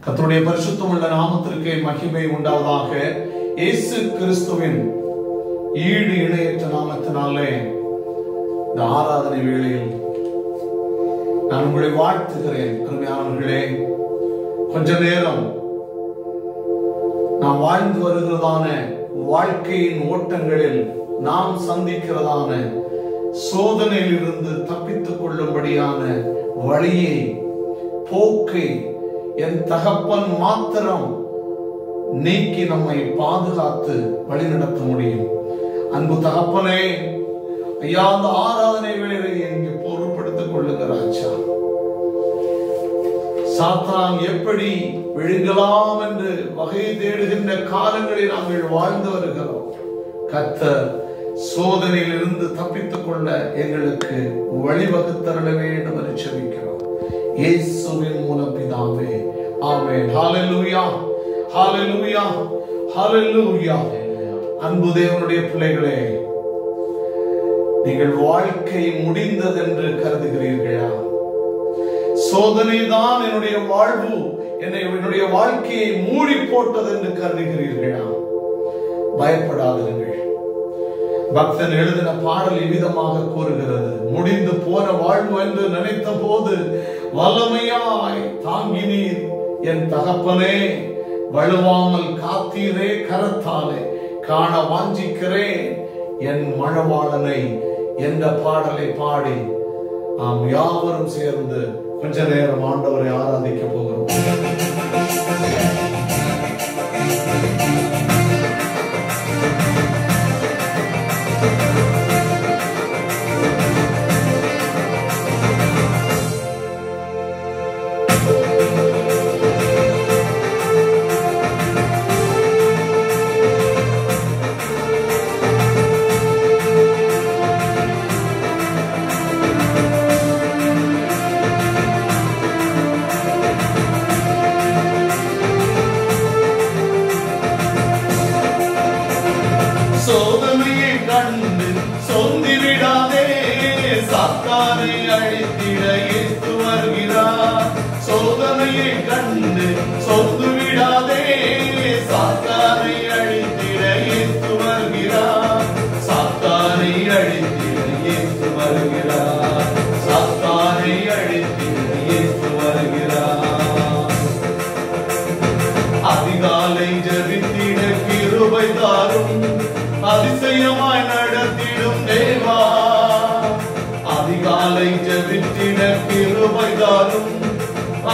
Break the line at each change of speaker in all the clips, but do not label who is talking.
கர்த்தருடைய பரிசுத்தமுள்ள நாமத்திற்கு மகிமை உண்டாவதாக. இயேசு கிறிஸ்துவின் ஈடு இணையற்ற நாமத்தினாலே இந்த ஆராதனை வேளையில் நான் உங்களை வாழ்த்துகிறேன். அருமையானவர்களே, கொஞ்ச நேரம் நாம் வாழ்ந்து வருகிறதான வாழ்க்கையின் ஓட்டங்களில் நாம் சந்திக்கிறதான சோதனையில் இருந்து தப்பித்துக் கொள்ளும்படியான வழியை, போக்கை என் தகப்பன் மாத்திரம் நீக்கி நம்மை பாதுகாத்து வழிநடத்த முடியும். அன்பு தகப்பனே, ஐயா, அந்த ஆராதனை வேளையை இங்கே பொருட்படுத்திக் கொள்ளுகிறாச்சா. சாத்தான் எப்படி விழுங்கலாம் என்று வகை தேடுகின்ற காலங்களில் நாங்கள் வாழ்ந்து வருகிறோம். கர்த்தர் சோதனையில் இருந்து தப்பித்துக் கொள்ள எங்களுக்கு வழிவகுத்தருள வேண்டும் என்று ஜெபிக்கிறோம். இயேசுவின் மூலம் பிதாவே, ஆமென். ஹல்லேலூயா, ஹல்லேலூயா, ஹல்லேலூயா. அன்பு தேவனுடைய பிள்ளைகளே, நீங்கள் வாழ்க்கை முடிந்தது என்று கருதுகிறீர்களா? சோதனை தான் என்னுடைய வாழ்வு, என்னுடைய வாழ்க்கையை மூடி போட்டது என்று கருதுகிறீர்களா? பயப்படாதீர்கள். பக்தன் எழுதின பாடல் இவ்விதமாக கூறுகிறது: முடிந்து போன வாழ்வு என்று நினைத்த போது வல்லமையாய் தாங்கினீர் என் தகப்பனே, வழுவாமல் காத்தீரே கரத்தாலே, காண வாஞ்சிக்கிறேன் என் மணவாளனை என்ற பாடலை பாடி நாம் யாவரும் சேர்ந்து கொஞ்ச நேரம் ஆண்டவரை ஆராதிக்க போகிறோம். சோதனையை கண்டு சொந்தி விடாதே, சாத்தானை அழித்திட இயேசு வருகிறார். சோதனையை கண்டு சொந்து விடாதே, சாத்தானை அழித்திட இயேசு வருகிறார். சாத்தானை அழித்திட இயேசு வருகிறார். சாத்தானை அழித்திட இயேசு வருகிறார். அதிகாலை ஜெபித்திட கிருபை தாரும், அதிசயமாய் நடத்திடும் தேவா. அதிகாலை ஜெபித்திட கிருபை தாரும்,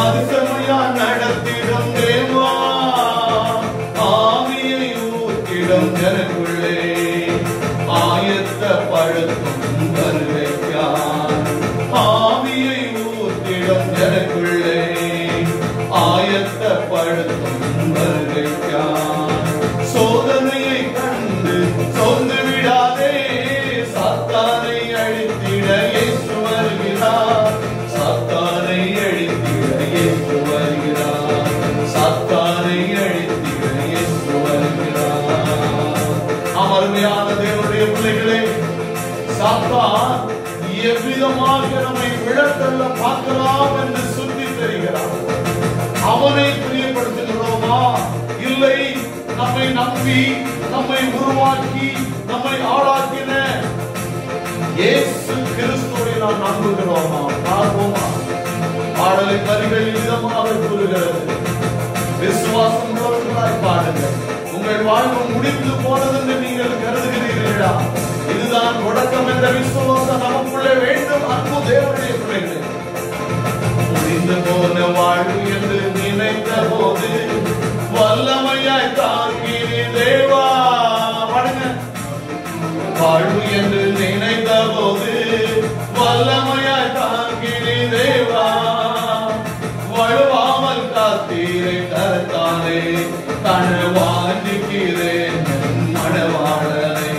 அதிசயமாய் நடத்திடும் தேவா. ஆவியை ஊற்றிடும் ஜனக்குள்ளே ஆயத்தப்படுத்தும் வருகைக்கான். ஆவியை ஊற்றிடும் ஜனக்குள்ளே ஆயத்தப்படுத்தும் வருகைக்கான். சோதனையை கண்டு சொந்து விடாதே, சாத்தானை அழித்திட இயேசு வருகிறார். சாத்தானை அழித்திட இயேசு வருகிறார். சாத்தானை அழித்திட இயேசு வருகிறார். அருமையான தேவனுடைய பிள்ளைகளே, சாத்தான் எவ்விதமாக நம்மை விழத்தள்ள பார்க்கலாம் என்று சுற்றி தெரிகிறார். அவனை பிரியப்படுத்துகிறோமா? இல்லை, நம்மை நம்பி, நம்மை உருவாக்கி, நம்மை ஆளாக்கின இயேசு கிறிஸ்துவை நாம் நம்புகிறோமா? பார்ப்போமா? பாடலை வரிகள் விதமாக கூறுகிறது: விசுவாசம் உள்ளவர்களாய் பாடுங்கள், உங்கள் வாழ்வு முடிந்து போனது என்று நீங்கள் கருதுகிறீர்களா? இதுதான் தொடக்கம் என்ற விசுவாசம் நமக்குள்ளே வேண்டும். அன்பு தேவனுடைய பிள்ளைகளே, முடிந்து போன வாழ்வு என்று நினைத்த போது வல்லமையாய் தாங்கினே தேவா. வாழ்வு என்று நினைத்த போது வல்லமையாய் தாங்கினே தேவா. வழுவாமல் காத்தீரை கரத்தாலே, கனவாஞ்சிக்கிறேன் மணவாளனை.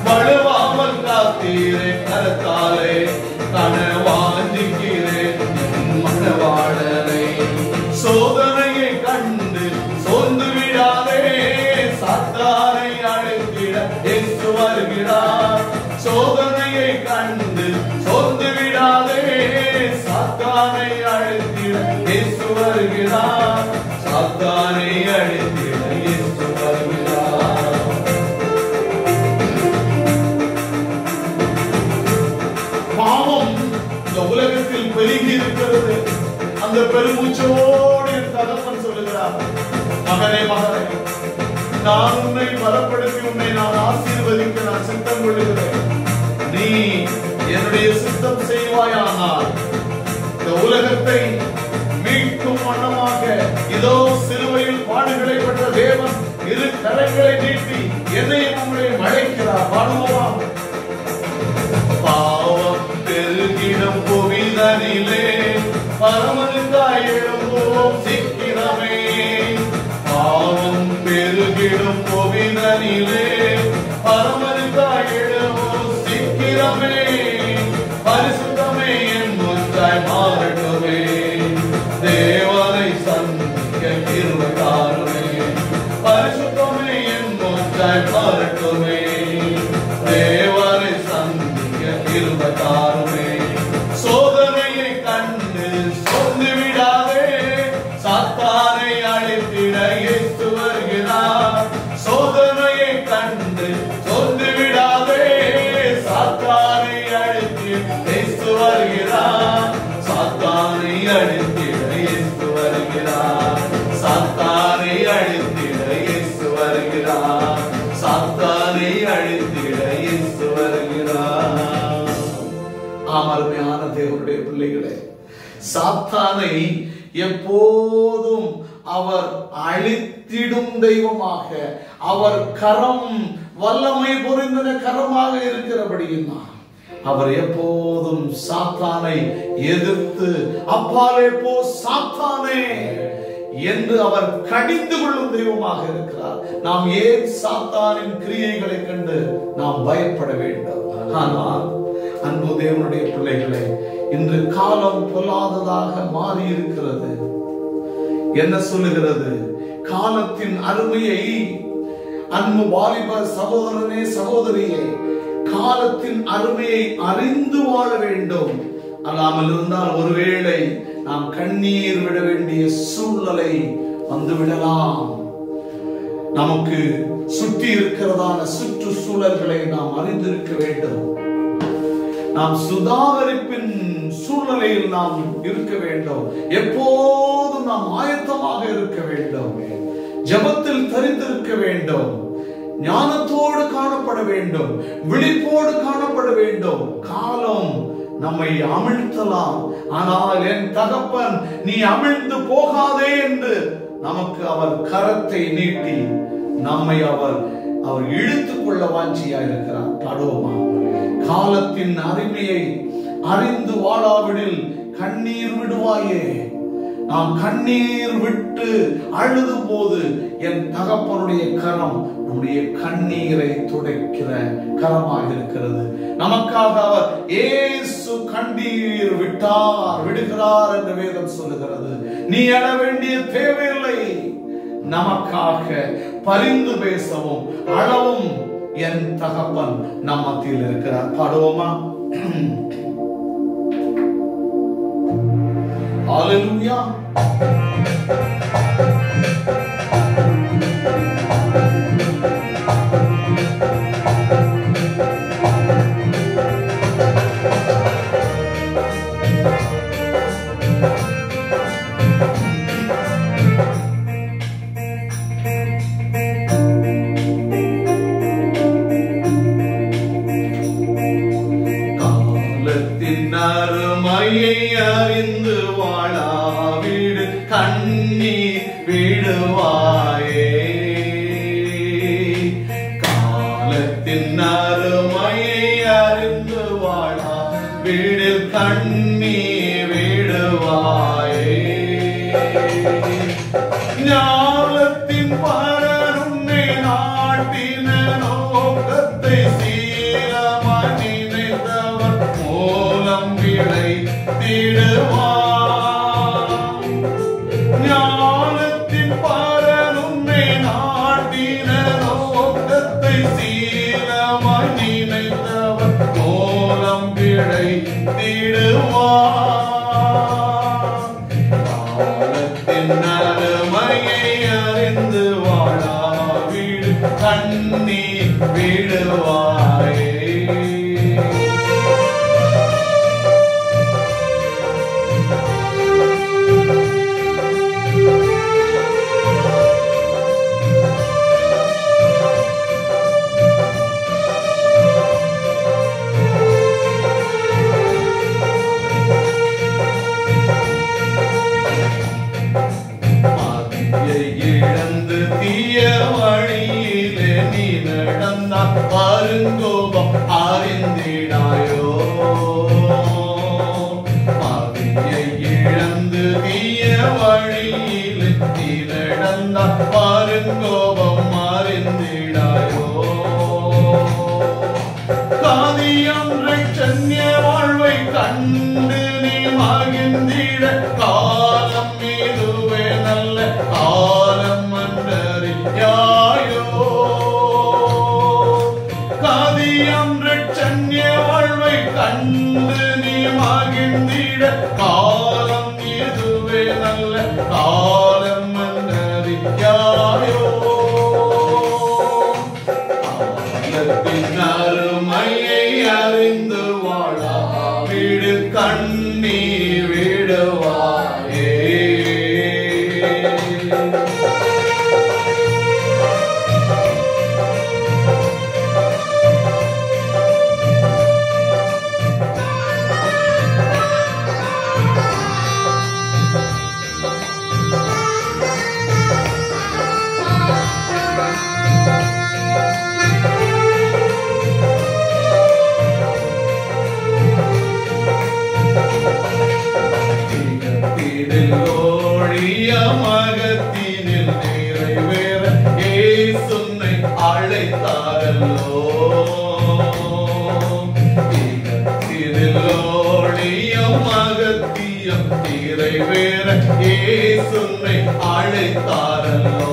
வழுவாமல் காத்தீரை கரத்தாலே, கனவாஞ்சிக்கிறேன் மணவாளனை. சோதனையை கண்டு சொந்து விடாதே, சாத்தானை அழைத்திட இயேசு வருகிறார். சோதனையை கண்டு பெருகி இருக்கிறது. அந்த பெருமூச்சோடு என் தகப்பன் சொல்லுகிறார், மகனே மகனே, நான் உன்னை பலப்படுத்தி உன்னை நான் ஆசீர்வதிக்க நான் சித்தம் கொள்ளுகிறேன். நீ என்னுடைய சித்தம் செய்வாயானால் இந்த உலகத்தை மீட்கும் வண்ணமாக இதோ சிலுவையில் பாடுகளை பெற்ற தேவன் இரு கரங்களை நீட்டி என்னையும் உங்களையும் அழைக்கிறார். பாடுவோமா? பாவம் பெருகிடும் புவிதனிலே பரமனுக்காய் எழும்புவோம் சீக்கிரமே. பாவம் பெருகிடும் புவிதனிலே பரமனுக்காய் எழும்புவோம் சீக்கிரமே. பரிசுத்தமே என் முற்றாய் மாறட்டுமே. தேவனை சந்திக்க கிருபை தாருமே. பரிசுத்தமே என் முற்றாய் மாறட்டுமே. தேவனை சந்திக்க கிருபை தாருமே. சோதனையை கண்டு சொந்து விடாதே, சாத்தானை அழித்திட இயேசு வருகிறார். சோதனையை கண்டு சொந்து விடாதே, சாத்தானை அழித்திட இயேசு வருகிறார். சாத்தானை அழித்திட இயேசு வருகிறார். சாத்தானை அழித்திட இயேசு வருகிறார். சாத்தானை அழித்திட இயேசு வருகிறார். அருமையான தேவனுடைய பிள்ளைகளே, சாத்தானை எப்போதும் அவர் அழித்திடும் தெய்வமாக, அவர் கரம் வல்லமை பொருந்தின கரமாக இருக்கிறபடியினால் அவர் எப்போதும் சாத்தானை எதிர்த்து அப்பாலே போ சாத்தானே என்று அவர் கடிந்து கொள்ளும் தெய்வமாக இருக்கிறார். நாம் ஏன் சாத்தானின் கிரியைகளை கண்டு நாம் பயப்பட வேண்டும்? ஆனால் அன்பு தேவனுடைய பிள்ளைகளே, இன்று காலம் பொல்லாததாக மாறி இருக்கிறது. என்ன சொல்லுகிறது? காலத்தின் அருமையை அன்பு வாலிப சகோதரனே சகோதரியே, காலத்தின் அருமையை அறிந்து வாழ வேண்டும். அல்லாமல் இருந்தால் ஒருவேளை நாம் கண்ணீர் விட வேண்டிய சூழ்நிலை வந்துவிடலாம். நமக்கு சுற்றி இருக்கிறதான சுற்றுச்சூழல்களை நாம் அறிந்திருக்க வேண்டும். நாம் சுதாகரிப்பின் சூழ்நிலையில் நாம் இருக்க வேண்டும். எப்போதும் நாம் ஆயத்தமாக இருக்க வேண்டும். ஜெபத்தில் தரித்திருக்க வேண்டும். ஞானத்தோடு காணப்பட வேண்டும். விழிப்போடு காணப்பட வேண்டும். காலம் நம்மை அமிழ்த்தலாம். ஆனால் என் தகப்பன் நீ அமிழ்ந்து போகாதே என்று நமக்கு அவர் கரத்தை நீட்டி நம்மை அவர் இழுத்துக் கொள்ள வாஞ்சியா இருக்கிறார். பாடுவோமா? காலத்தின் அருமையை அறிந்து வாழாவிடில் கண்ணீர் விடுவாயே. நாம் கண்ணீர் விட்டு அழுது போது என் தகப்பனுடைய கரம் நம்முடைய கண்ணீரை துடைக்கிற கரமாக இருக்கிறது. நமக்காக அவர் இயேசு கண்ணீர் விடுகிறார் என்று வேதம் சொல்லுகிறது. நீ அழ வேண்டிய தேவையில்லை. நமக்காக பரிந்து பேசவும் அழவும் என் தகப்பன் நம் மத்தியில் இருக்கிறார். பாடுவோமா? ஹல்லேலூயா. அருமையை அறிந்து வாழாவிடு கண்ணீர் விடுவாயே. காலத்தின் அருமையை அறிந்து வாழாவிடு கண்ணீர் விடுவாயே. ஞானத்தின் பரனுன்னை நாட்டின நோக்கத்தை சீரமாய் நினைத்தவர் மூலம் விளைத்திடுவார். ஞானத்தின் பரனுன்னை நாட்டின நோக்கத்தை சீரமாய் நினைத்தவர் மூலம் விளைத்திடுவார். காலத்தின் அருமையை அறிந்து வாழாவிடு கண்ணீர் விடுவாயே. மதியை இழந்து தீய வழியில் நீ நடந்த பாருங்கோபம் மறிந்திடாயோ காதியம் ரட்சண்ய வாழ்வை கண்டு நீ மகிழ்ந்திட காலம் இதுவே நல்ல காலம் அன்றறியாயோ காதியம் ரட்சண்ய வாழ்வை கண்டு நீ மகிழ்ந்திட காலம் இதுவே நல்ல காலம் அன்றறியாயோ அருமையை அறிந்து வாழா வீடு கண்ணீ விடுவாயே மகத்தினில் நிறைவேற இயேசுவை அழைத்தாரல்லோ மகத்தியம் நிறைவேற இயேசுவை அழைத்தாரல்லோ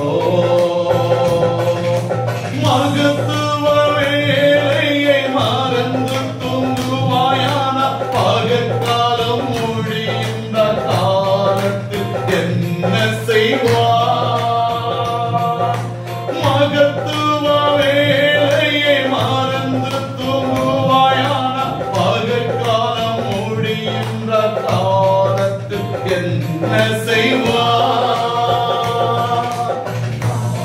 மகத்துவ வேலையை மறந்து தூங்குவாயான பகற்காலம் மொழிந்த காலத்தில் என்ன செய்வார் மகத்துவ வேலையை மறந்து தூங்குவாயான பகற்காலம் முடிகின்ற காலத்தில் என்ன செய்வார்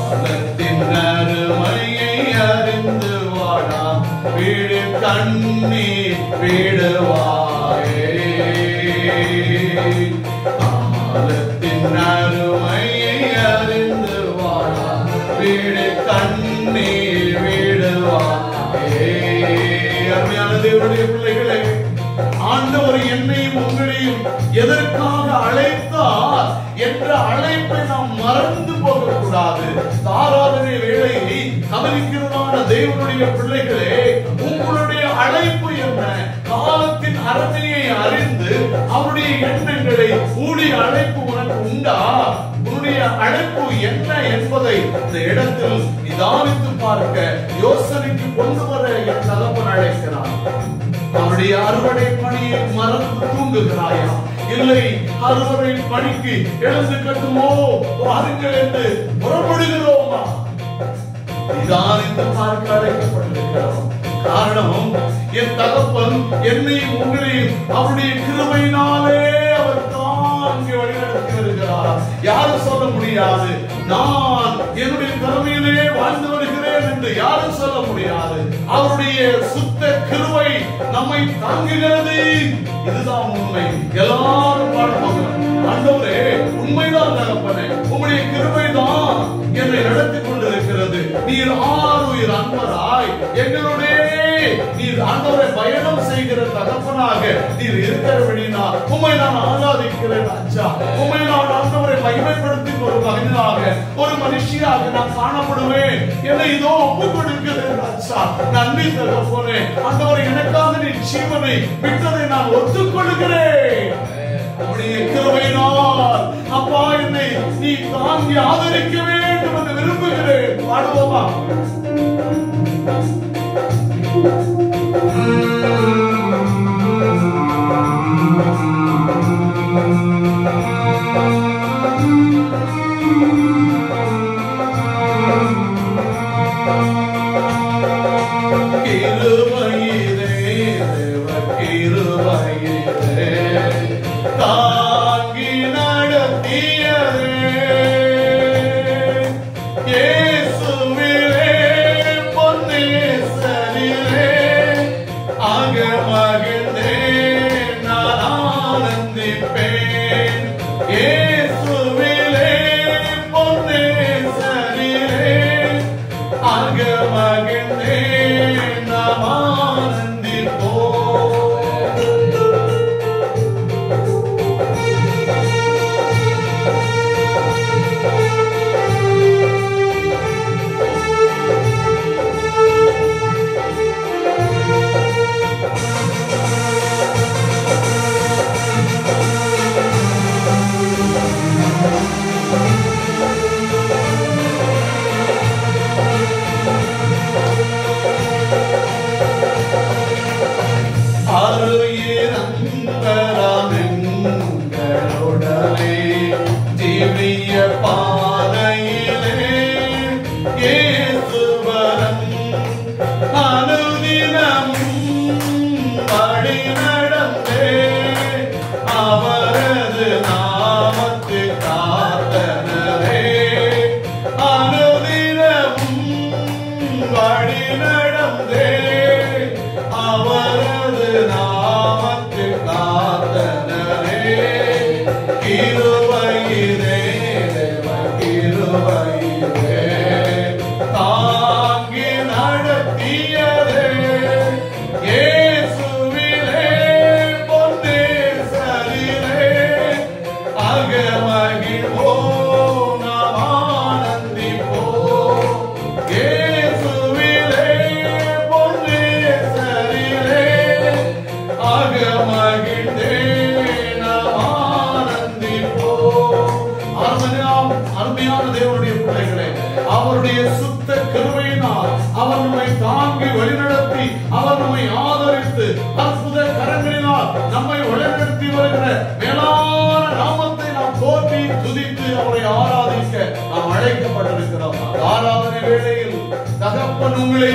காலத்தின் அருமையை அறிந்து வாழா வீடு கண்ணீர் விடுவாயே காலத்தின் அருமையை அறிந்து வாழா வீடு கண்ணீர் விடுவாயே அருமையான தேவனுடைய பிள்ளைகளே ஆண்டவர் என்னையும் உங்களையும் எதற்காக அழைத்தார் என்ற அழைப்பை நாம் மறந்து போகக்கூடாது ஆராதனை வேளையை கவனிக்கிறதான தேவனுடைய பிள்ளைகளே உங்களுடைய அழைப்பு என்ன காலத்தின் அருமையை அறிந்து அவருடைய எண்ணங்களை உடைய அழைப்பு உனக்கு உண்டா உன்னுடைய அழைப்பு என்ன என்பதை இந்த இடத்தில் நிதானித்து பார்க்க யோசனைக்கு கொண்டு வர என் தகப்பன் அழைக்கிறார் அவருடைய அறுவடை பணியை மறந்து தூங்குகிறாயா இல்லை அறுவடை பணிக்கு எழுந்து கட்டுமோ வாருங்கள் என்று புறப்படுகிறோமா நிதானித்து பார்க்க அழைக்கப்படுகிறோம் காரணம் என் தகப்பன் என்னையும் உங்களையும் அவருடைய கிருபையினாலே அவர் தாங்கி வழிநடத்தி வருகிறார் யாரும் சொல்ல முடியாது நான் என்னுடைய திறமையிலே வாழ்ந்து வருகிறேன் என்று யாரும் சொல்ல முடியாது அவருடைய சுத்த கிருபை நம்மை தாங்குகிறது இதுதான் உண்மை எல்லாரும் பாடுவாங்க ஆண்டவரே உண்மைதான் தகப்பனே உம்முடைய கிருபைதான் என்னை நடத்தி கொண்டிருக்கிறது நீர் ஆருயிர் அன்பராய் எங்களுடைய நீர் ஆண்டவரை பயணம் செய்கிற தகப்பனாக நீர் இருக்கிறபடினா உம்மை நான் ஆராதிக்கிறேன் அச்சா உம்மை நான் ஆண்டவரை மகிமைப்படுத்தி ஒரு மகனாக ஒரு மனுஷியாக நான் காணப்படுவேன் என்னை இதோ ஒப்பு கொடுக்கிறேன் அச்சா நன்றி தகப்பனே ஆண்டவரை எனக்காக நீ ஜீவனை விட்டதை நான் ஒத்துக்கொள்கிறேன் உம்முடைய கிருபையினால் அப்பா என்னை நீ தாங்கி ஆதரிக்க வேண்டும் என்று விரும்புகிறேன் பாடுவோமா தாங்கி நடத்தியதே இயேசுவிலே பொன்னேசரிலே அகமகிழ்ந்தே நான் ஆனந்திப்பேன் இயேசுவிலே பொன்னேசரிலே அகமகிழ்ந்தே நாம் ஆனந்திப்போம் வைத்து அற்புத கரங்களினால் நம்மை வழிநடத்தி வருகிற மேலான நாமத்தை நாம் போற்றி துதித்து அவரை ஆராதிக்க நாம் அழைக்கப்பட்டிருக்கிறோம். ஆராதனை வேளையில் தகப்பன் உங்களை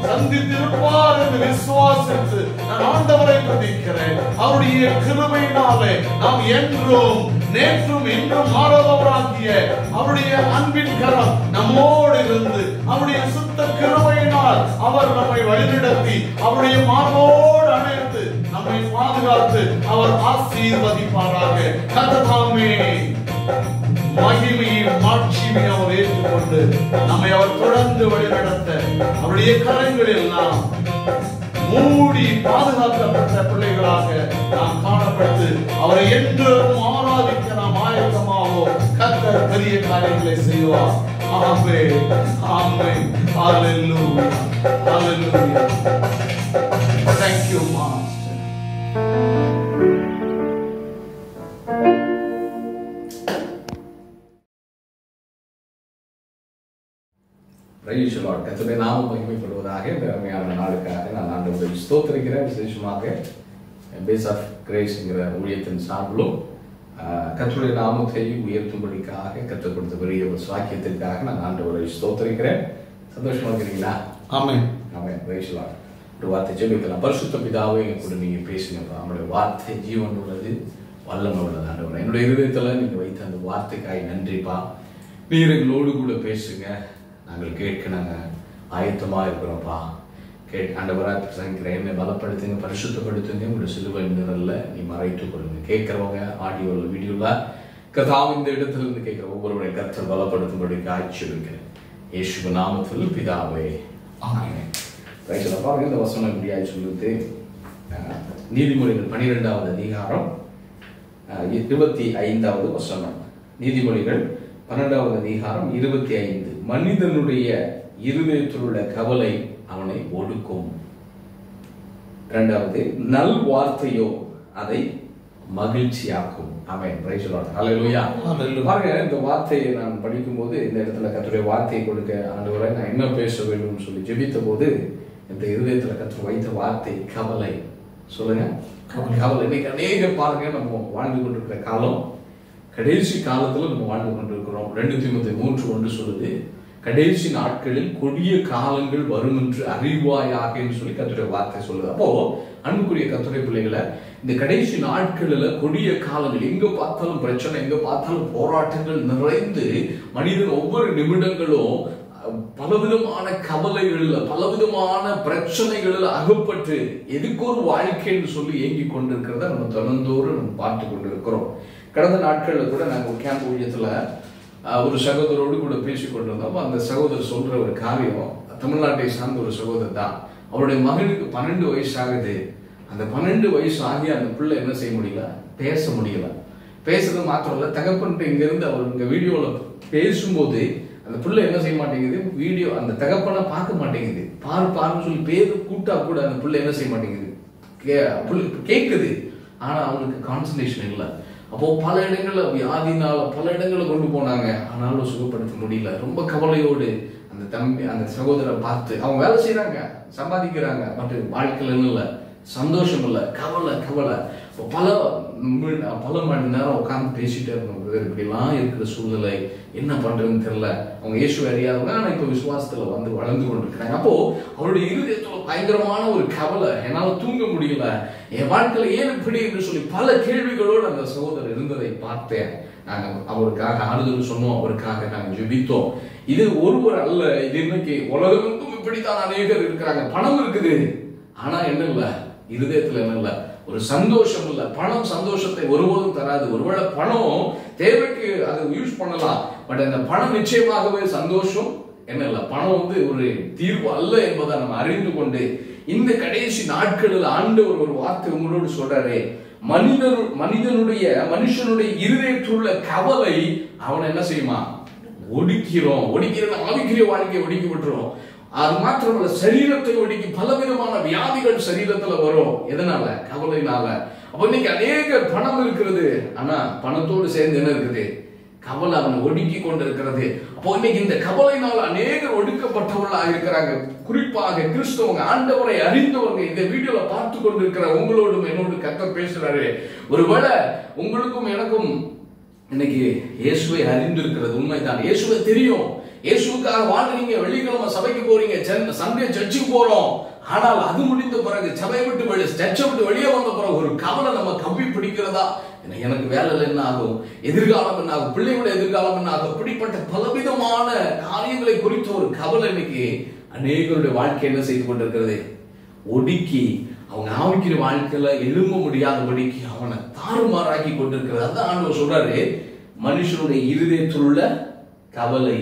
சந்தித்திருப்பார் என்று விசுவாசித்து நான் ஆண்டவரை துதிக்கிறேன். அவருடைய கிருபையினாலே நாம் என்றும் நேற்றும் இன்றும் மாறாதவராகிய அவருடைய அன்பின் கரம் நம்மோடு இருந்து அவருடைய சுத்த கிருபையினால் அவர் நம்மை வழிநடத்தி அவருடைய மார்போடு அணைத்து நம்மை பாதுகாத்து அவர் ஆசீர்வதிப்பாராக. கர்த்தாவே மகிமையும் மாட்சிமையும் அவர் ஏற்றுக்கொண்டு நம்மை அவர் தொடர்ந்து வழிநடத்த அவருடைய கரங்களில் நாம் மூடி பாதுகாக்கப்பட்ட பிள்ளைகளாக நாம் காணப்பட்டு அவரை என்றும் ஆராதிக்க நாம் ஆயத்தமாவோம். கர்த்தர் பெரிய காரியங்களை செய்வார். ஆமென், ஆமென். ஹalleluya, hallelujah. Thank you, Master.
Praise the Lord. கர்த்தருடைய நாமம் மகிமைப்படுவதாக. இந்த அருமையான நாளுக்காக நான் ஆண்டவரை ஸ்தோத்திரிக்கிறேன். விசேஷமாக பேஸ் ஆஃப் கிரேஸ்ங்கிற ஊழியத்தின் சார்பிலும் கர்த்தருடைய நாமத்தை உயர்த்தும்படிக்காக கற்றுக் கொடுத்த பெரிய ஒரு சாக்கியத்திற்காக நான் ஆண்டவரை ஸ்தோத்திரிக்கிறேன். சந்தோஷமா இருக்கிறீங்களா?
ஆமென்,
ஆமென். Praise the Lord. ஒரு வார்த்தை ஜெபிக்கலாம். பரிசுத்த பிதாவே, கூட நீங்க பேசுங்கப்பா. நம்முடைய வார்த்தை ஜீவன் உள்ளது, வல்லமை உள்ளது. ஆண்டவரே, என்னுடைய இருதயத்துல நீங்க வைத்த அந்த வார்த்தைக்காய் நன்றிப்பா. நீர் எங்களோடு கூட பேசுங்க. நாங்கள் கேட்க நாங்கள் ஆயத்தமாக இருக்கிறோம்ப்பா. ஆண்டவராக பிரசங்கிக்கிறேன். என்னை பலப்படுத்துங்க, பரிசுத்தப்படுத்துங்க. உங்களுடைய சிலுவை நிழல்ல நீ மறைத்துக் கொள்ளுங்க. கேட்கிறவங்க ஆடியோவில் வீடியோவில் கர்த்தாவே இந்த இடத்துல இருந்து கேட்கிற ஒவ்வொருவரையும் கர்த்தர் பலப்படுத்தும்படி காட்சி இருக்கிறேன். இயேசுவின் நாமத்தில் பிதாவே, ஆமென். பாருங்க, இந்த வசனம் எப்படியாய் சொல்லுது. நீதிமொழிகள் 12வது அதிகாரம் 25வது வசனம். நீதிமொழிகள் 12வது அதிகாரம் 25. மனிதனுடைய இருதயத்தில் உள்ள கவலை அவனை ஒடுக்கும். இரண்டாவது, நல் வார்த்தையோ அதை மகிழ்ச்சியாக்கும். ஆமென். Praise the Lord. ஹல்லேலூயா. பாருங்க, இந்த வார்த்தையை நான் படிக்கும்போது இந்த இடத்துல கர்த்தருடைய வார்த்தையை கொடுக்க ஆண்டவரே நான் என்ன பேச வேண்டும் சொல்லி ஜெபித்த போது இந்த இருதயத்துல கர்த்தர் வைத்த வார்த்தை கவலை. சொல்லுங்க, கவலை. இன்னைக்கு அநேகர் பாருங்க, நம்ம வாழ்ந்து கொண்டிருக்கிற காலம் கடைசி காலத்துல நம்ம வாழ்ந்து கொண்டிருக்கிறோம். 2 தீமோத்தேயு 3:1 சொல்லுது, கடைசி நாட்களில் கொடிய காலங்கள் வரும் என்று அறிவாயாக சொல்லி கர்த்தருடைய வார்த்தை சொல்லுது. அப்போ அன்புக்குரிய கர்த்தருடைய பிள்ளைகளை, இந்த கடைசி நாட்களில் கொடிய காலங்கள், எங்க பார்த்தாலும் பிரச்சனை, எங்க பார்த்தாலும் போராட்டங்கள் நிறைந்து மனிதன் ஒவ்வொரு நிமிடங்களும் பலவிதமான கவலைகள்ல பலவிதமான பிரச்சனைகளில் அகப்பட்டு எதுக்கு ஒரு வாழ்க்கைன்னு சொல்லி ஏங்கி கொண்டிருக்கிறத நம்ம தினந்தோறும் நம்ம பார்த்து கொண்டிருக்கிறோம். கடந்த நாட்கள்ல கூட நாங்கள் ஒரு கேம்ப் ஊழியத்துல ஒரு சகோதரோடு கூட பேசிக் கொண்டிருந்தோம். அந்த சகோதரர் சொல்ற ஒரு காரியம், தமிழ்நாட்டை சார்ந்த ஒரு சகோதரர் தான். அவருடைய மகனுக்கு 12 வயசு ஆகுது. அந்த 12 வயசு ஆகி அந்த பிள்ளை என்ன செய்ய முடியல, பேச முடியல. பேசுறது மாத்திரம் இல்ல, தகப்பன்ட்டு இங்க இருந்து அவர் இங்க வீடியோல பேசும்போது அந்த பிள்ளை என்ன செய்ய மாட்டேங்குது, வீடியோ அந்த தகப்பனை பார்க்க மாட்டேங்குது. பாருன்னு சொல்லி பேரு கூட்டா கூட அந்த பிள்ளை என்ன செய்ய மாட்டேங்குது, கேட்குது. ஆனா அவனுக்கு கான்சன்ட்ரேஷன் இல்லை. அப்போ பல இடங்கள்ல வியாதினால பல இடங்களை கொண்டு போனாங்க, ஆனாலும் சுகப்படுத்த முடியல. ரொம்ப கவலையோடு அந்த தம்பி அந்த சகோதரரை பார்த்து, அவங்க வேலை செய்யறாங்க, சம்பாதிக்கிறாங்க, பட் வாழ்க்கையில இல்லை, சந்தோஷம் இல்லை, கவலை. பல மணி நேரம் உட்கார்ந்து பேசிட்டே இருந்தோம். இப்படிலாம் இருக்கிற சூழ்நிலை, என்ன பண்றதுன்னு தெரியல. அவங்க இயேசுவை அறியாதவங்க, ஆனா இப்ப விசுவாசத்துல வந்து வளர்ந்து கொண்டிருக்கிறாங்க. அப்போ அவருடைய இருதயத்துல பயங்கரமான ஒரு கவலை, என்னால தூங்க முடியல, என் வாழ்க்கையில ஏன் இப்படி என்று சொல்லி பல கேள்விகளோடு அந்த சகோதரர் இருந்ததை பார்த்தேன். நாங்க அவருக்காக ஆறுதல் சொன்னோம், அவருக்காக நாங்க ஜெபித்தோம். இது ஒருவர் அல்ல, இது இன்னைக்கு உலகமெங்கும் இப்படித்தான் அநேகர் இருக்கிறாங்க. பணம் இருக்குது, ஆனா என்ன இல்ல, இருதயத்துல என்ன இல்ல, ஒரு சந்தோஷம் இல்ல. பணம் சந்தோஷத்தை ஒருபோதும் தராது. ஒருவேளை பணம் தேவைக்கு அதை யூஸ் பண்ணலாம், பட் அந்த பணம் நிச்சயமாகவே சந்தோஷம் என்ன இல்ல. பணம் வந்து ஒரு தீர்வு அல்ல என்பதை நம்ம அறிந்து கொண்டு இந்த கடைசி நாட்களில் ஆண்டவர் ஒரு வார்த்தை உங்களோடு சொல்றாரு, மனுஷனுடைய இருதயத்தில் உள்ள கவலை அவனை என்ன செய்யுமா, ஒடுக்கிறோம். ஆவிக்குரிய வாழ்க்கையை ஒடுக்கி விட்டுரும். அது மாத்திரமல்ல, சரீரத்தை ஒடுக்கி பலவிதமான வியாதிகள் சரீரத்துல வரும். எதனால? கவலைனால. அப்ப இன்னைக்கு அநேக பணம் இருக்கிறது, ஆனா பணத்தோடு சேர்ந்து என்ன இருக்குது, கவலை அவனை ஒடுக்கி கொண்டிருக்கிறது. அப்போ இன்னைக்கு இந்த கவலையினால் அநேகர் ஒடுக்கப்பட்டவர்களாக இருக்கிறாங்க. குறிப்பாக கிறிஸ்தவங்க, ஆண்டவரை அறிந்தவங்க இந்த வீடியோல பார்த்து கொண்டிருக்கிற உங்களோடும் என்னோடு கர்த்தர் பேசுறாரு. ஒருவேளை உங்களுக்கும் எனக்கும் இன்னைக்கு இயேசுவை அறிந்திருக்கிறது உண்மைதான். இயேசுவை தெரியும், இயேசுக்காக வாழ்றீங்க, வெள்ளிக்கிழமை சபைக்கு போறீங்க, சண்டே சர்ச்சுக்கு போறோம். ஆனால் அது முடிந்த பிறகு சபையை விட்டு சர்ச்சை விட்டு வெளியே வந்த பிறகு ஒரு கவலை நம்ம கவ்வி பிடிக்கிறதா, எனக்கு வேலையில் என்ன ஆகும், எதிர்காலம் என்ன ஆகும், பிள்ளையோட எதிர்காலம் என்ன ஆகும், இப்படிப்பட்ட பலவிதமான காரியங்களை குறித்த ஒரு கவலை இன்னைக்கு அநேகருடைய வாழ்க்கை என்ன செய்து கொண்டிருக்கிறது, ஒடுக்கி அவங்க ஆவிக்கிற வாழ்க்கையில எழும்ப முடியாதபடிக்கு அவனை தாறுமாறாக்கி கொண்டிருக்கிறது. அதான் ஆண்டவர் சொல்றாரு, மனுஷனுடைய இருதயத்தில் உள்ள கவலை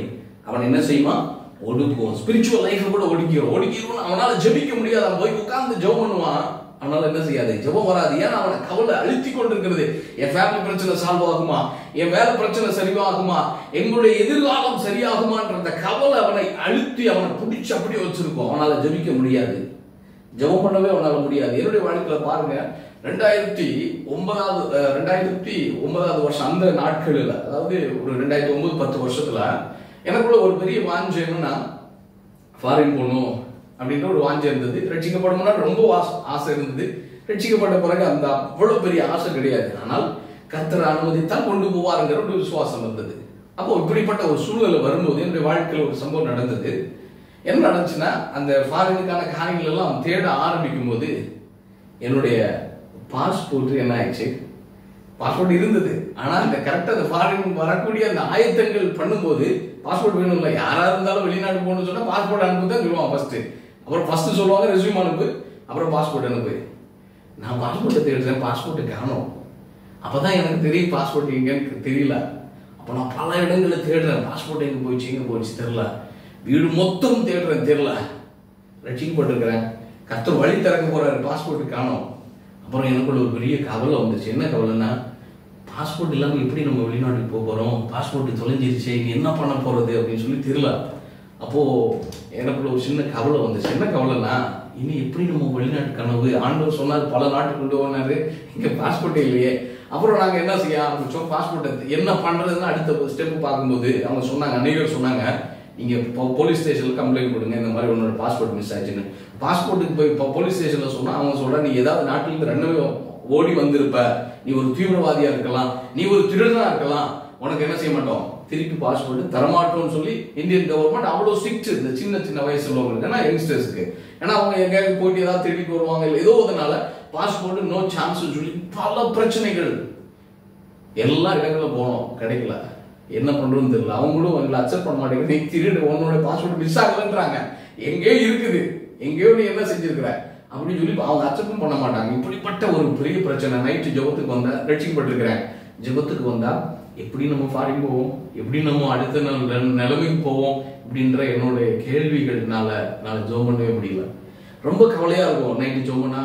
அவன் என்ன செய்வான், ஒடுக்கும். ஸ்பிரிச்சுவல் லைஃப் கூட ஒடுக்கிடுவான். அவனால ஜெபிக்க முடியாது. அவன் போய் உட்கார்ந்து ஜெபம் பண்ணுவான், அவனால என்ன செய்யாது, ஜெபம் வராது. ஏன்னா அவனை கவலை அழுத்தி கொண்டிருக்கிறது. என் ஃபேமிலி பிரச்சனை சால்வ் ஆகுமா, என் வேலை பிரச்சனை சரியாகுமா, எங்களுடைய எதிர்காலம் சரியாகுமான்ற அந்த கவலை அவனை அழுத்தி அவனை பிடிச்சி அப்படியே வச்சிருக்கும். அவனால ஜெபிக்க முடியாது, ஜெபம் பண்ணவே அவனால முடியாது. என்னுடைய வாழ்க்கையில பாருங்க, 2009 வருஷம் அந்த நாட்களில், அதாவது ஒரு 2009-10 வருஷத்துல எனக்குள்ள ஒரு பெரிய வாஞ்சை என்னன்னா, ஃபாரின் போகணும் அப்படின்ற ஒரு வாஞ்சை இருந்தது. ரட்சிக்கப்படணும்னா ரொம்ப ஆசை இருந்தது. ரட்சிக்கப்பட்ட பிறகு அந்த அவ்வளவு பெரிய ஆசை கிடையாது. ஆனால் கர்த்தர் அனுமதித்தால் கொண்டு போவாருங்கிற ஒரு விசுவாசம் இருந்தது. அப்போ இப்படிப்பட்ட ஒரு சூழ்நிலை வரும்போது என்னுடைய வாழ்க்கையில் ஒரு சம்பவம் நடந்தது. என்ன நடந்துச்சுன்னா, அந்த ஃபாரினுக்கான காரியங்கள் எல்லாம் தேட ஆரம்பிக்கும் போது என்னுடைய பாஸ்போர்ட் என்ன ஆயிடுச்சு, பாஸ்போர்ட் இருந்தது. ஆனா அந்த கரெக்டா அந்த ஃபாரின் வரக்கூடிய அந்த ஆயத்தங்கள் பண்ணும்போது பாஸ்போர்ட் வேணும் இல்லை, யாரா இருந்தாலும் வெளிநாடு போகணும்னு சொன்னா பாஸ்போர்ட் அனுப்பு தான் சொல்லுவாங்க ஃபர்ஸ்ட். அப்புறம் ஃபர்ஸ்ட் சொல்லுவாங்க ரெஸ்யூம் அனுப்பு, அப்புறம் பாஸ்போர்ட் அனுப்பு. நான் பாஸ்போர்ட்டை தேடுறேன், பாஸ்போர்ட்டை காணோம். அப்பதான் எனக்கு தெரியும் பாஸ்போர்ட் எங்கன்னு தெரியல. அப்ப நான் பல இடங்களை தேடுறேன், பாஸ்போர்ட் எங்க போயிடுச்சு தெரியல. வீடு மொத்தம் தேடுறேன், தெரியல. ரட்சிக்கப்பட்டிருக்கிறேன், கர்த்தர் வழி திறக்க போறாரு, பாஸ்போர்ட் காணோம். அப்புறம் எனக்குள்ள ஒரு பெரிய கவலை வந்துச்சு. என்ன கவலைன்னா, பாஸ்போர்ட் இல்லாமல் எப்படி நம்ம வெளிநாட்டுக்கு போக போறோம், பாஸ்போர்ட் தொலைஞ்சிருச்சு, இனி என்ன பண்ண போறது அப்படின்னு சொல்லி தெரியல. அப்போ எனக்குள்ள ஒரு சின்ன கவலை வந்துச்சு. என்ன கவலைன்னா, இனி எப்படி நம்ம வெளிநாட்டு கனவு, ஆண்டவர் சொன்னாரு பல நாட்டுக்கு கொண்டு போனாரு, இங்க பாஸ்போர்ட்டே இல்லையே. அப்புறம் நாங்க என்ன செய்ய ஆரம்பிச்சோம், பாஸ்போர்ட் என்ன பண்றதுன்னு அடுத்த ஸ்டெப் பார்க்கும்போது அவங்க சொன்னாங்க, அநேகர் சொன்னாங்க, நீங்க போலீஸ் ஸ்டேஷன்ல கம்ப்ளைண்ட் கொடுங்க, இந்த மாதிரி உன்னோட பாஸ்போர்ட் மிஸ் ஆச்சுன்னு. பாஸ்போர்ட்டுக்கு போய் போலீஸ் ஸ்டேஷன்ல சொன்னா அவங்க சொல்ற, நீ ஏதாவது நாட்டில இருந்து ரெண்டு ஓடி வந்திருப்ப, நீ ஒரு தீவிரவாதியா இருக்கலாம், நீ ஒரு திருடனா இருக்கலாம், உனக்கு என்ன செய்ய மாட்டோம், திருப்பி பாஸ்போர்ட் தரமாட்டோம்னு சொல்லி இந்தியன் கவர்மெண்ட் அவ்வளவு ஸ்ட்ரிக்ட். இந்த சின்ன வயசுல உள்ளவங்களுக்கு, ஏன்னா யங்ஸ்டர்ஸ்க்கு, ஏன்னா அவங்க எங்கேயாவது போயிட்டு ஏதாவது திருடிட்டு வருவாங்க, இல்லை ஏதோ அதனால பாஸ்போர்ட் நோ சான்ஸ் சொல்லி பல பிரச்சனைகள். எல்லா இடங்களும் போனோம், கிடைக்கல. என்ன பண்றதுன்னு தெரியல. அவங்களும் எங்களை அக்செப்ட் பண்ண மாட்டேங்குது. நீ திருடு, உன்னோட பாஸ்போர்ட் மிஸ் ஆகலன்றாங்க, எங்கேயோ இருக்குது, எங்கேயோ நீ என்ன செஞ்சிருக்கிற அப்படின்னு சொல்லி அவங்க அக்செப்டும் பண்ண மாட்டாங்க. இப்படிப்பட்ட ஒரு பெரிய பிரச்சனை. நைட்டு ஜெபத்துக்கு வந்தா, ரட்சிக்கப்பட்டிருக்கிறேன், ஜெபத்துக்கு வந்தா எப்படி நம்ம ஃபாரின் போவோம், எப்படி நம்ம அடுத்த நிலைமைக்கு போவோம் அப்படின்ற என்னுடைய கேள்விகள்னால நான் ஜெபம் பண்ணவே முடியல. ரொம்ப கவலையா இருக்கும். நைட்டு ஜெபம்னா,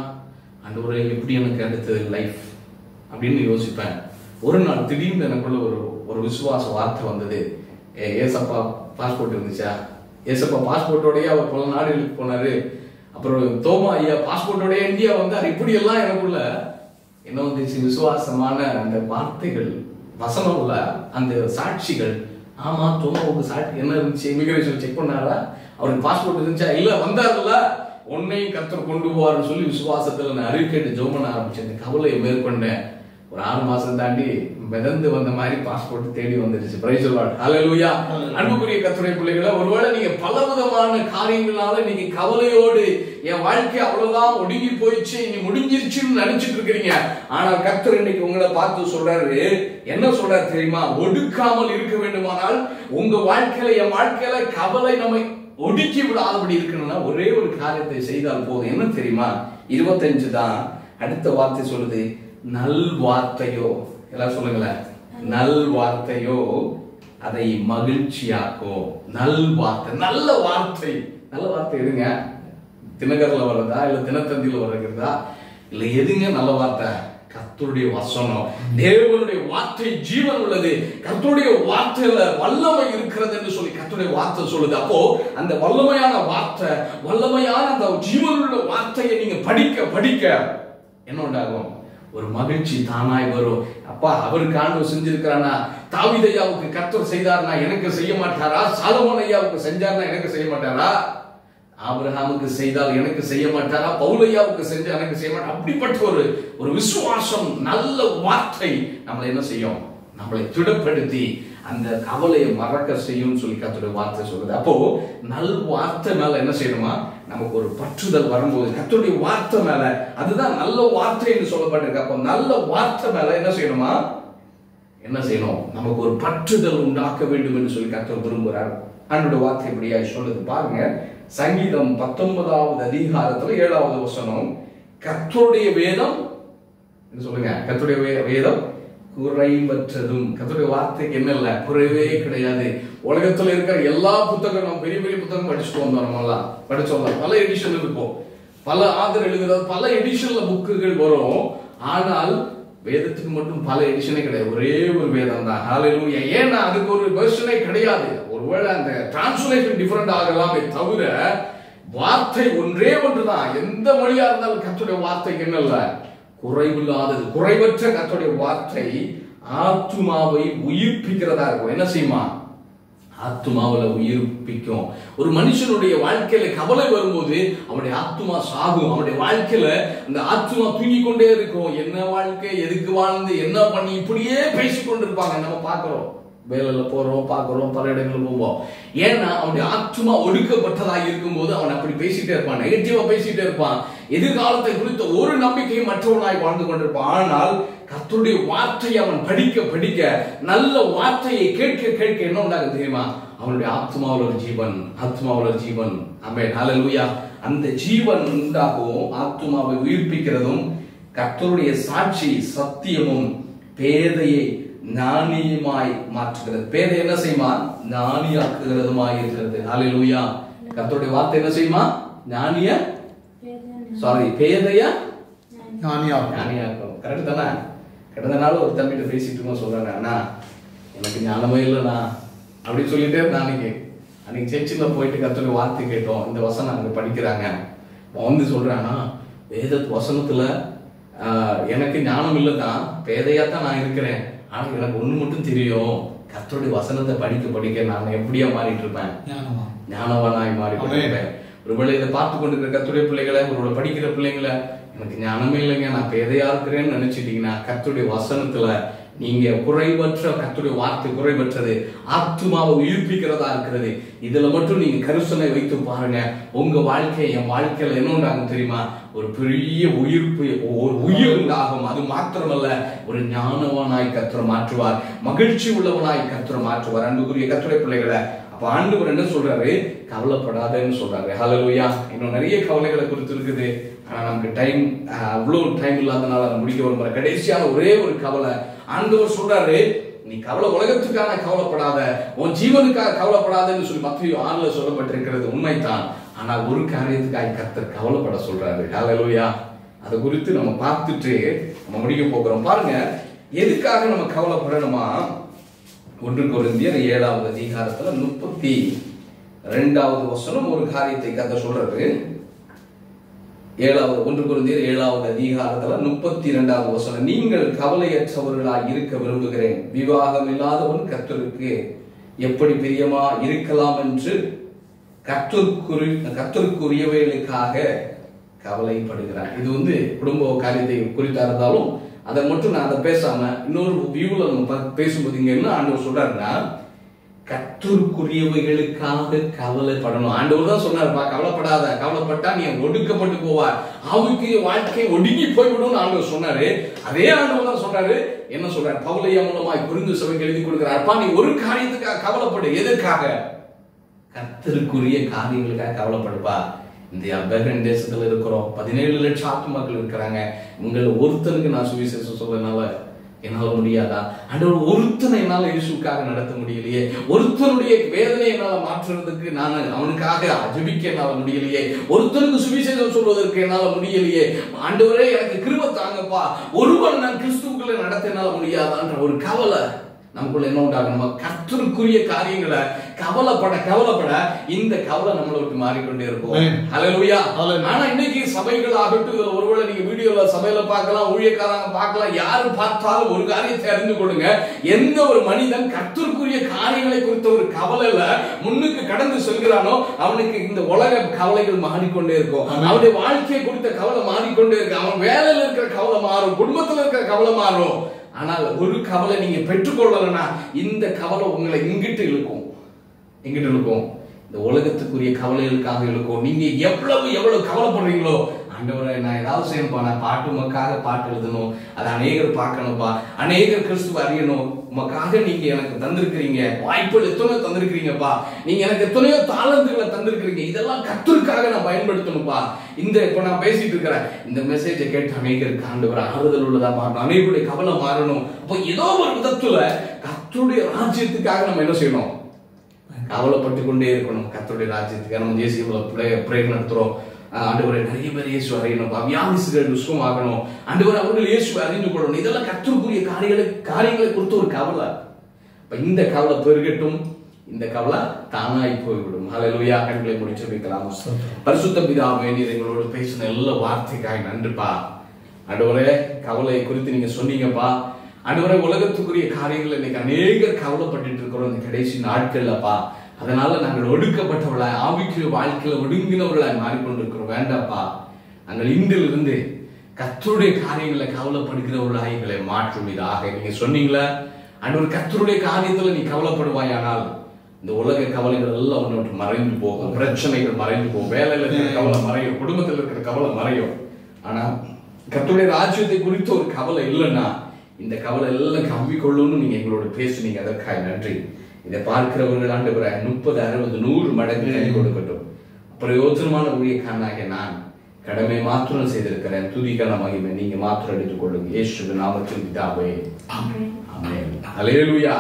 ஆண்டவரே எப்படி எனக்கு அடுத்தது லைஃப் அப்படின்னு யோசிப்பேன். ஒரு நாள் திடீர்னு எனக்குள்ள ஒரு விசுவாச வார்த்தை வந்தது. ஏசப்பா பாஸ்போர்ட் இருந்துச்சா, ஏசப்பா பாஸ்போர்ட்டோடய அவர் பல நாடுகளுக்கு போனாரு, அப்புறம் தோமா ஐயா பாஸ்போர்ட்டோடய இந்தியா வந்தார். இப்படி எல்லாம் எனக்குள்ள என்ன வந்துச்சு, விசுவாசமான அந்த வார்த்தைகள், வசனம் உள்ள அந்த சாட்சிகள். ஆமா, தோமாவுக்கு சாட்சி என்ன இருந்துச்சு, இமிகிரேஷன் செக் பண்ணாரா, அவருக்கு பாஸ்போர்ட் இருந்துச்சா, இல்ல வந்தாருல்ல, உன்னையும் கர்த்தர் கொண்டு போவார்னு சொல்லி விசுவாசத்துல நான் அறிவிக்கிட்டு ஜெபம் பண்ண ஆரம்பிச்சேன். இந்த கவலையை மேற்கொண்டேன். ஒரு 6 மாசம் தாண்டி மிதந்து வந்த மாதிரி பாஸ்போர்ட் தேடி வந்துருச்சு. பிரைஸ் தி லார்ட், ஹல்லேலூயா. அன்புக்குரிய கர்த்தருடைய பிள்ளைகளே, ஒருவேளை நீங்க பலவிதமான காரியங்களால நீங்க கவலையோடு என் வாழ்க்கை அவ்வளவுதான் ஒடுங்கி போயிடுச்சு, இனி முடிஞ்சிருச்சுன்னு நினைச்சிட்டு இருக்கிறீங்க. ஆனால் கர்த்தர் இன்னைக்கு உங்களை பார்த்து சொல்றாரு, என்ன சொல்றாரு தெரியுமா, ஒடுக்காமல் இருக்க வேண்டுமானால் உங்க வாழ்க்கையில, என் வாழ்க்கையில கவலை நம்மை ஒடுக்கி விடாதபடி இருக்கணும்னா ஒரே ஒரு காரியத்தை செய்தால் போதும். என்ன தெரியுமா, 25 தான் அடுத்த வார்த்தை சொல்லுது, நல் வார்த்தையோ, எல்லாம் சொல்லுங்களேன், நல் வார்த்தையோ அதை மகிழ்ச்சியாக்கோ. நல் வார்த்தை, நல்ல வார்த்தை. நல்ல வார்த்தை எதுங்க, தினகரில் வர்றதா, இல்ல தினத்தந்தியில வர்றதா, இல்ல எதுங்க நல்ல வார்த்தை? கர்த்தருடைய வசனம். தேவனுடைய வார்த்தை ஜீவன் உள்ளது, கர்த்தருடைய வார்த்தையில வல்லமை இருக்கிறது என்று சொல்லி கர்த்தருடைய வார்த்தை சொல்லுது. அப்போ அந்த வல்லமையான வார்த்தை, வல்லமையான அந்த ஜீவனுள்ள வார்த்தையை நீங்க படிக்க படிக்க என்ன உண்டாகும், ஒரு மகிழ்ச்சி தானாய் வரும். அப்பா அவருக்கு ஆண்டவர் செஞ்சிருக்கிறானா, தாவீது ஐயாவுக்கு கர்த்தர் செய்தார்னா எனக்கு செய்ய மாட்டாரா? சாலமோன் ஐயாவுக்கு செஞ்சார்னா எனக்கு செய்ய மாட்டாரா? ஆபிரகாமுக்கு செய்தால் எனக்கு செய்ய மாட்டாரா? பவுல் ஐயாவுக்கு செஞ்சா எனக்கு செய்ய மாட்டாரா? அப்படிப்பட்ட ஒரு விசுவாசம், நல்ல வார்த்தை நம்மளை என்ன செய்யும்? நம்மளை திடப்படுத்தி அந்த கவலையை மறக்க செய்யும் சொல்லி கர்த்தருடைய வார்த்தை சொல்றது. அப்போ நல் வார்த்தை மேல என்ன செய்யணுமா? நமக்கு ஒரு பற்றுதல் வரும்போது கர்த்தருடைய வார்த்தை மேல, அதுதான் நல்ல வார்த்தை என்று சொல்லப்பட்டிருக்கு. அப்போ நல்ல வார்த்தை மேல என்ன செய்யணுமா? என்ன செய்யணும்? நமக்கு ஒரு பற்றுதல் உண்டாக்க வேண்டும் என்று சொல்லி கர்த்தர் விரும்புகிறார். ஆண்டவருடைய வார்த்தை இப்படியா சொல்லுது பாருங்க. சங்கீதம் 19வது அதிகாரத்துல 7வது வசனம், கர்த்தருடைய வேதம் சொல்லுங்க, கர்த்தருடைய வேதம் குறைவற்றதும். கர்த்தருடைய வார்த்தைக்கு என்ன இல்ல, குறைவே கிடையாது. உலகத்துல இருக்கிற எல்லா புத்தகம், நம்ம பெரிய பெரிய புத்தகம் படிச்சுட்டு வந்தோம், நம்மலாம் படிச்சோம். பல எடிஷன் இருக்கும், பல ஆதர் எழுதுறது, பல எடிஷன்ல புக்குகள் வரும். ஆனால் வேதத்துக்கு மட்டும் பல எடிஷனே கிடையாது, ஒரே ஒரு வேதம் தான். ஹல்லேலூயா. ஏன்னா அதுக்கு ஒரு வெர்ஷனே கிடையாது. ஒருவேளை அந்த டிரான்ஸ்லேஷன் டிஃபரெண்ட் ஆகலாமே தவிர வார்த்தை ஒன்றே ஒன்றுதான். எந்த மொழியா இருந்தாலும் கர்த்தருடைய வார்த்தைக்கு என்ன இல்ல, குறைவில்லாதது. குறைவற்ற கர்த்தருடைய வார்த்தை ஆத்துமாவை உயிர்ப்பிக்கிறதா இருக்கும். என்ன செய்யுமா? ஆத்துமாவில உயிர்ப்பிக்கும். ஒரு மனுஷனுடைய வாழ்க்கையில கவலை வரும்போது அவனுடைய ஆத்துமா சாகும். அவனுடைய வாழ்க்கையில அந்த ஆத்துமா தூங்கிக் கொண்டே இருக்கும். என்ன வாழ்க்கை, எதுக்கு வாழ்ந்து, என்ன பண்ணி, இப்படியே பேசிக்கொண்டிருப்பாங்க. நம்ம பார்க்கிறோம், வேலையில போறோம், பார்க்கிறோம், பல இடங்களுக்கு போவோம். ஏன்னா அவனுடைய ஆத்துமா ஒடுக்கப்பட்டதாக இருக்கும்போது அவன் அப்படி பேசிட்டே இருப்பான், நெகட்டிவா பேசிட்டே இருப்பான். எதிர்காலத்தை குறித்த ஒரு நம்பிக்கையும் மற்றவனாய் வாழ்ந்து கொண்டிருப்பான். ஆனால் கர்த்தருடைய வார்த்தையை அவன் படிக்க படிக்க, நல்ல வார்த்தையை கேட்க கேட்க என்ன உண்டாகும் தெரியுமா? அவனுடைய ஆத்மாவில் ஒரு ஜீவன், ஆத்மாவில் ஒரு ஜீவன். ஆமென், ஹல்லேலூயா. அந்த ஜீவன் உண்டாகவும் ஆத்மாவை உயிர்ப்பிக்கிறதும் கர்த்தருடைய சாட்சி சத்தியமும் பேதையை ஞானியுமாய் மாற்றுகிறது. பேதை என்ன செய்யுமா? ஞானியாக்குகிறதுமாய் இருக்கிறது. ஹல்லேலூயா. கர்த்தருடைய வார்த்தை என்ன செய்யுமா? பேதைய ஞானியாக்கும். கரெக்ட் தானே? கடந்த நாள் ஒரு தம்பிட்டு பேசிட்டு சொல்றாங்க, அண்ணா எனக்கு ஞானமே இல்லைண்ணா அப்படின்னு சொல்லிட்டே இருந்தான். அன்னைக்கு சர்ச்சில் போயிட்டு கர்த்தருடைய வார்த்தை கேட்டோம். இந்த வசனம் அங்க படிக்கிறாங்க. வந்து சொல்றானா, வேத வசனத்துல எனக்கு ஞானம் இல்லைதான், பேதையா தான் நான் இருக்கிறேன். ஆனா எனக்கு ஒண்ணு மட்டும் தெரியும், கர்த்தருடைய வசனத்தை படிக்க படிக்க நான் எப்படியா மாறிட்டு இருப்பேன்? ஞானவானாய் மாறிட்டு இருப்பேன். ஒருவேளை இதை பார்த்து கொண்டிருக்கிற கர்த்தருடைய பிள்ளைகளை, ஒருவேளை படிக்கிற பிள்ளைங்களை, எனக்கு ஞானமே இல்லைங்க, நான் பேதையா இருக்கிறேன்னு நினைச்சிட்டீங்கன்னா, கர்த்தருடைய வசனத்துல நீங்க குறைவற்ற, கர்த்தருடைய வார்த்தை குறைவற்றது, ஆத்துமாவை உயிர்ப்பிக்கிறதா இருக்கிறது. இதுல மட்டும் நீங்க கரிசனை வைத்து பாருங்க. உங்க வாழ்க்கை, என் வாழ்க்கையில என்ன உண்டாகும் தெரியுமா? ஒரு பெரிய உயிர்ப்பு, ஒரு உயிர் உண்டாகும். அது மாத்திரமல்ல, ஒரு ஞானவானாய் கர்த்தர் மாற்றுவார், மகிழ்ச்சி உள்ளவனாய் கர்த்தர் மாற்றுவார். அன்புக்குரிய கர்த்தருடைய பிள்ளைகளை, அப்ப ஆண்டவர் என்ன சொல்றாரு? கவலைப்படாதன்னு சொல்றாரு. ஹல்லேலூயா. இன்னும் நிறைய கவலைகளை குறித்து இருக்குது. ஆனா நமக்கு டைம், அவ்வளவு டைம் இல்லாதனால அதை முடிக்க விரும்புற கடைசியான ஒரே ஒரு கவலை. ஆண்டவர் சொல்றாரு, நீ கவலை, உலகத்துக்கான கவலைப்படாத, உன் ஜீவனுக்காக கவலைப்படாதன்னு சொல்லி மத்தேயு 6ல சொல்லப்பட்டிருக்கிறது உண்மைதான். ஆனா ஒரு காரியத்துக்காக கர்த்தர் கவலைப்பட சொல்றாரு. ஹல்லேலூயா. அதை குறித்து நம்ம பார்த்துட்டு நம்ம முடிக்க போகிறோம். பாருங்க, எதுக்காக நம்ம கவலைப்படணுமா? 1 கொரிந்தியர் 7வது அதிகாரத்துல 32வது வசனம் ஒரு காரியத்தை கர்த்தர் சொல்றாரு. 1 கொரிந்தியர் 7வது அதிகாரத்துல 32வது வசனம், நீங்கள் கவலையற்றவர்களாய் இருக்க விரும்புகிறேன். விவாகம் இல்லாதவன் கர்த்தருக்கு எப்படி பிரியமா இருக்கலாம் என்று கர்த்தருக்குரியவைகளுக்காக கவலைப்படுகிறான். இது குடும்ப காரியத்தை குறித்தா இருந்தாலும் அதை மட்டும் நான் அதை பேசாம இன்னொரு வியூல நம்ம பேசும்போது இங்க என்ன ஆண்டவர் சொல்றாருன்னா, கர்த்தருக்குரியவைகளுக்காக கவலைப்படணும். ஆண்டவர் தான் சொன்னாருப்பா, கவலைப்படாத, கவலைப்பட்டா நீ ஒடுக்கப்பட்டு போவார், ஆவிக்குரிய வாழ்க்கை ஒடுங்கி போய்விடும் ஆண்டவர் சொன்னாரு. அதே ஆண்டவர் தான் சொல்றாரு. என்ன சொல்றாரு? பவுலையா மூலமாய் கொரிந்து சபைக்கு எழுதி கொடுக்கிறார்ப்பா, நீ ஒரு காரியத்துக்காக கவலைப்படு. எதற்காக? கர்த்தருக்குரிய காரியங்களுக்காக கவலைப்படுப்பா. இந்த பெஹ்ரைன் தேசத்துல இருக்கிறோம், 17 லட்சம் ஆத்மாக்கள் இருக்கிறாங்க. உங்களை ஒருத்தனுக்கு நான் சுவிசேஷம் சொல்றதுனால என்னால முடியாதா? ஆண்டவர் ஒருத்தனை என்னால இயேசுக்காக நடத்த முடியலையே, ஒருத்தனுடைய வேதனை என்னால மாற்றுறதுக்கு நான் அவனுக்காக ஜெபிக்க என்னால முடியலையே, ஒருத்தனுக்கு சுவிசேஷம் சொல்வதற்கு என்னால முடியலையே, ஆண்டவரே எனக்கு கிருபை தாங்கப்பா, ஒருவன் நான் கிறிஸ்துவுக்குள்ள நடத்த என்னால முடியாதான்ற ஒரு கவலை நமக்குள்ள என்ன உண்டாகணுமா? கர்த்தருக்குரிய காரியங்களை கவலைப்பட இந்த கவலை நம்மளை விட்டு மாறிக்கொண்டே இருக்கும். ஹல்லேலூயா. ஆனா இன்னைக்கு சபைகள் ஆகட்டும், இதுல ஒருவேளை நீங்க வீடியோல சபையில பார்க்கலாம், ஊழியக்காரங்க பார்க்கலாம், யாரு பார்த்தாலும் ஒரு காரியத்தை அறிந்து கொள்ளுங்க. எந்த ஒரு மனிதன் கர்த்தருக்குரிய காரியங்களை குறித்த ஒரு கவலையில முன்னுக்கு கடந்து செல்கிறானோ அவனுக்கு இந்த உலக கவலைகள் மாறிக்கொண்டே இருக்கும். அவனுடைய வாழ்க்கையை குறித்த கவலை மாறிக்கொண்டே இருக்கு. அவன் வேலையில இருக்கிற கவலை மாறும், குடும்பத்துல இருக்கிற கவலை மாறும். ஆனால் ஒரு கவலை நீங்க பெற்றுக்கொள்ளலன்னா இந்த கவலை உங்களை இங்கிட்டு இழுக்கும். இந்த உலகத்துக்குரிய கவலைகளுக்காக இழுக்கும். நீங்க எவ்வளவு கவலைப்படுறீங்களோ, ஆண்டவரே நான் ஏதாவது செய்யணும்ப்பா, நான் பாட்டு எழுதணும், அதை அநேகர் பார்க்கணும்ப்பா, அநேகர் கிறிஸ்துவ அறியணும், உமக்காக நீங்க எனக்கு தந்திருக்கிறீங்க, வாய்ப்புகள் எத்தனையோ தந்திருக்கிறீங்கப்பா, நீங்க எனக்கு எத்தனையோ தாளந்துகளை தந்திருக்கிறீங்க, இதெல்லாம் கர்த்தருக்காக நான் பயன்படுத்தணும்ப்பா. இப்ப நான் பேசிட்டு இருக்கிறேன், இந்த மெசேஜை கேட்டு அநேகருக்கு ஆண்டவர் ஆறுதல் உள்ளதா மாறணும், அநேகருடைய கவலை மாறணும். அப்போ ஏதோ ஒரு விதத்துல கர்த்தருடைய ராஜ்யத்துக்காக நம்ம என்ன செய்யணும்? கவலைப்பட்டு கொண்டே இருக்கணும். கர்த்தருடைய ராஜ்யத்துக்காக நம்ம தேசிய பிரேக் நடத்துறோம். ஆண்டவரை நிறைய பேர் இயேசு அறியணும், வியாதிசுகள் சுகமாகணும், ஆண்டவர் அவர்கள் இயேசுவை அறிந்து கொள்ளணும். இதெல்லாம் கர்த்தருக்குரிய காரியங்களை குறித்து ஒரு கவலை. இந்த கவலை பெருகட்டும், இந்த கவலை தானாய் போய்விடும். ஹல்லேலூயா. கண்களை முடிச்சு வைக்கலாம். பரிசுத்த பிதாவே, நீர் எங்களோடு பேசின எல்லா வார்த்தைக்காய் நன்றிப்பா. ஆண்டவரே, கவலை குறித்து நீங்க சொன்னீங்கப்பா. ஆண்டவரே, உலகத்துக்குரிய காரியங்கள் இன்னைக்கு அநேகர் கவலைப்பட்டு இருக்கிறோம் இந்த கடைசி நாட்கள்லப்பா. அதனால நாங்கள் ஒடுக்கப்பட்டவர்களாய், ஆவிக்குரிய வாழ்க்கையில ஒடுங்கினவர்களாய் மாறிக்கொண்டிருக்கிறோம். வேண்டாப்பா, நாங்கள் இன்றிலிருந்து கர்த்தருடைய காரியங்களை கவலைப்படுகிறவர்களாய் எங்களை மாற்றுவதாக. நீங்க சொன்னீங்களா ஆண்டவர், கர்த்தருடைய காரியத்துல நீ கவலைப்படுவாயானால் இந்த உலக கவலைகள் எல்லாம் உன்னை விட்டு மறைந்து போகும், பிரச்சனைகள் மறைந்து போகும், வேலையில இருக்கிற கவலை மறையும், குடும்பத்தில் இருக்கிற கவலை மறையும். ஆனா கர்த்தருடைய ராஜ்யத்தை குறித்த ஒரு கவலை இல்லைன்னா இந்த கவலை எல்லாம் கவ்விக்கொள்ளும்னு நீங்க எங்களோட பேசுனீங்க. அதற்காக நன்றி. இதை பார்க்கிறவர்கள் ஆண்டவரே 30, 60, 100 மடங்கு கை கொடுக்கட்டும். பிரயோஜனமான ஊழியக்காரனாகிய நான் கடமை மாத்திரம் செய்திருக்கிறேன். துதிக்கான மகிமை நீங்க மாத்திரம் எடுத்துக் கொள்ளுங்க. இயேசுவின் நாமத்தில் பிதாவே, ஆமென். ஹல்லேலூயா.